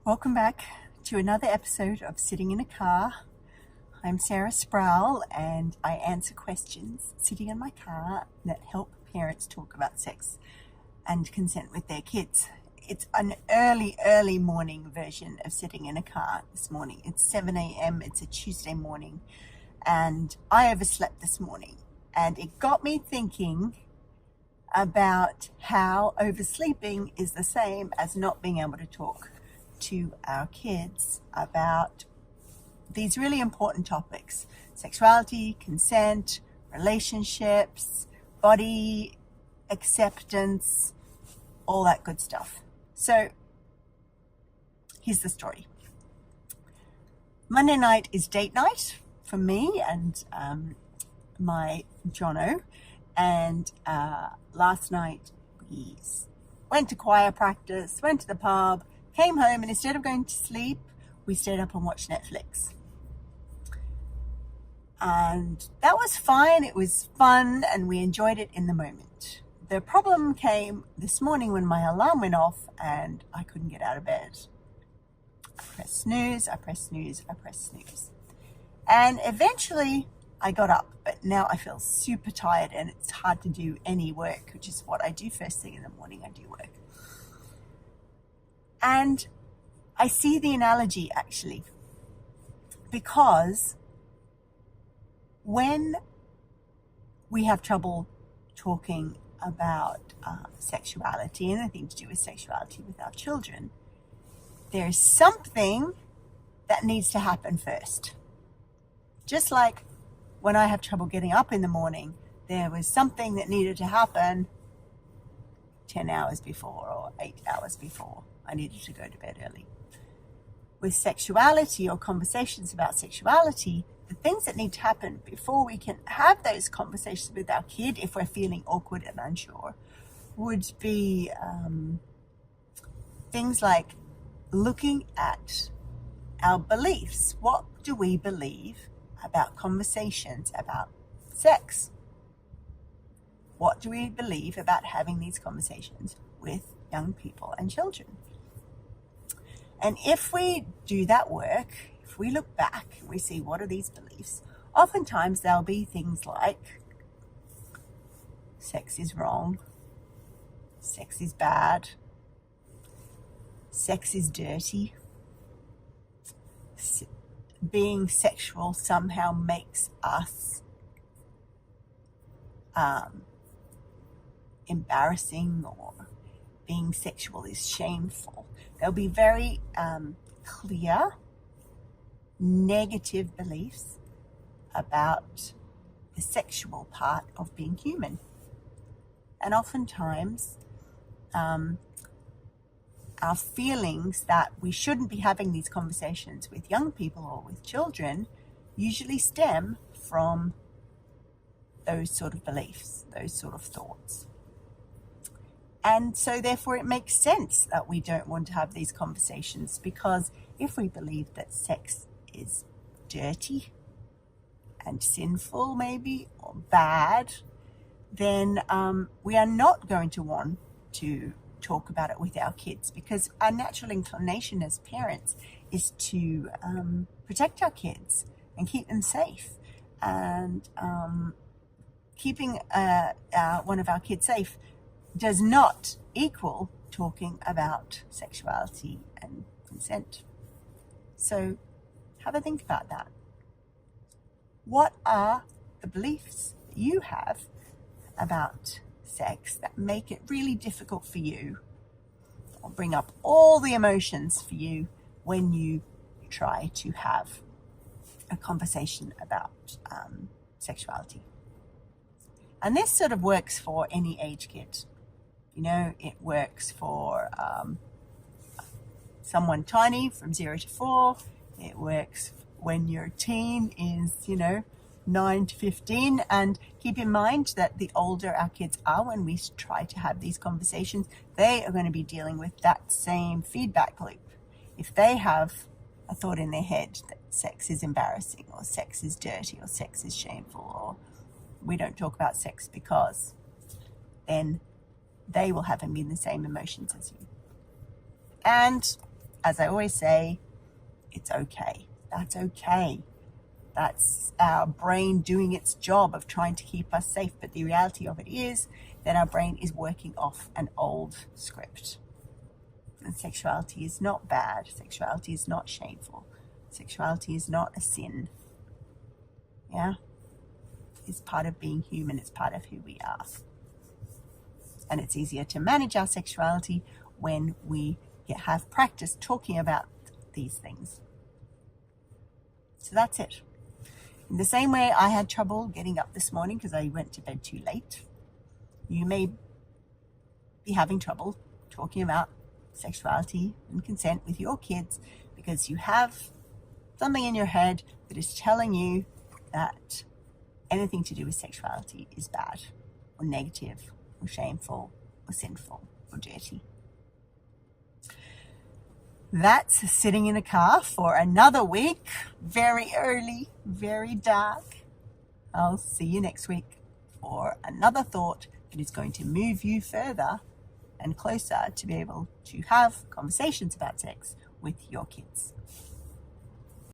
Welcome back to another episode of Sitting in a Car. I'm Sarah Sproul and I answer questions sitting in my car that help parents talk about sex and consent with their kids. It's an early morning version of Sitting in a Car this morning. It's 7 a.m. It's a Tuesday morning and I overslept this morning, and it got me thinking about how oversleeping is the same as not being able to talk to our kids about these really important topics: sexuality, consent, relationships, body acceptance, all that good stuff. So here's the story. Monday night is date night for me and my Jono, and last night we went to choir practice, went to the pub, came home, and instead of going to sleep, we stayed up and watched Netflix. And that was fine. It was fun, and we enjoyed it in the moment. The problem came this morning when my alarm went off and I couldn't get out of bed. I pressed snooze, I pressed snooze, I pressed snooze. And eventually I got up, but now I feel super tired and it's hard to do any work, which is what I do first thing in the morning. I do work. And I see the analogy actually, because when we have trouble talking about sexuality, anything to do with sexuality with our children, there's something that needs to happen first. Just like when I have trouble getting up in the morning, there was something that needed to happen 10 hours before or 8 hours before I needed to go to bed early. With sexuality or conversations about sexuality, the things that need to happen before we can have those conversations with our kid, if we're feeling awkward and unsure, would be things like looking at our beliefs. What do we believe about conversations about sex? What do we believe about having these conversations with young people and children? And if we do that work, if we look back and we see what are these beliefs, oftentimes there'll be things like sex is wrong, sex is bad, sex is dirty, being sexual somehow makes us embarrassing, or being sexual is shameful. There'll be very clear negative beliefs about the sexual part of being human. And oftentimes our feelings that we shouldn't be having these conversations with young people or with children usually stem from those sort of beliefs, those sort of thoughts. And so therefore it makes sense that we don't want to have these conversations, because if we believe that sex is dirty and sinful maybe, or bad, then we are not going to want to talk about it with our kids, because our natural inclination as parents is to protect our kids and keep them safe. And keeping one of our kids safe does not equal talking about sexuality and consent. So have a think about that. What are the beliefs that you have about sex that make it really difficult for you, or bring up all the emotions for you when you try to have a conversation about sexuality? And this sort of works for any age kid. You know, it works for someone tiny from 0 to 4. It works when your teen is, 9 to 15. And keep in mind that the older our kids are, when we try to have these conversations, they are going to be dealing with that same feedback loop. If they have a thought in their head that sex is embarrassing, or sex is dirty, or sex is shameful, or we don't talk about sex because, then they will have the same emotions as you. And as I always say, it's okay. That's okay. That's our brain doing its job of trying to keep us safe. But the reality of it is that our brain is working off an old script. And sexuality is not bad. Sexuality is not shameful. Sexuality is not a sin. Yeah? It's part of being human. It's part of who we are. And it's easier to manage our sexuality when we have practice talking about these things. So that's it. In the same way I had trouble getting up this morning because I went to bed too late, you may be having trouble talking about sexuality and consent with your kids because you have something in your head that is telling you that anything to do with sexuality is bad or negative or shameful or sinful or dirty. That's sitting in a car for another week. Very early, very dark. I'll see you next week for another thought that is going to move you further and closer to be able to have conversations about sex with your kids.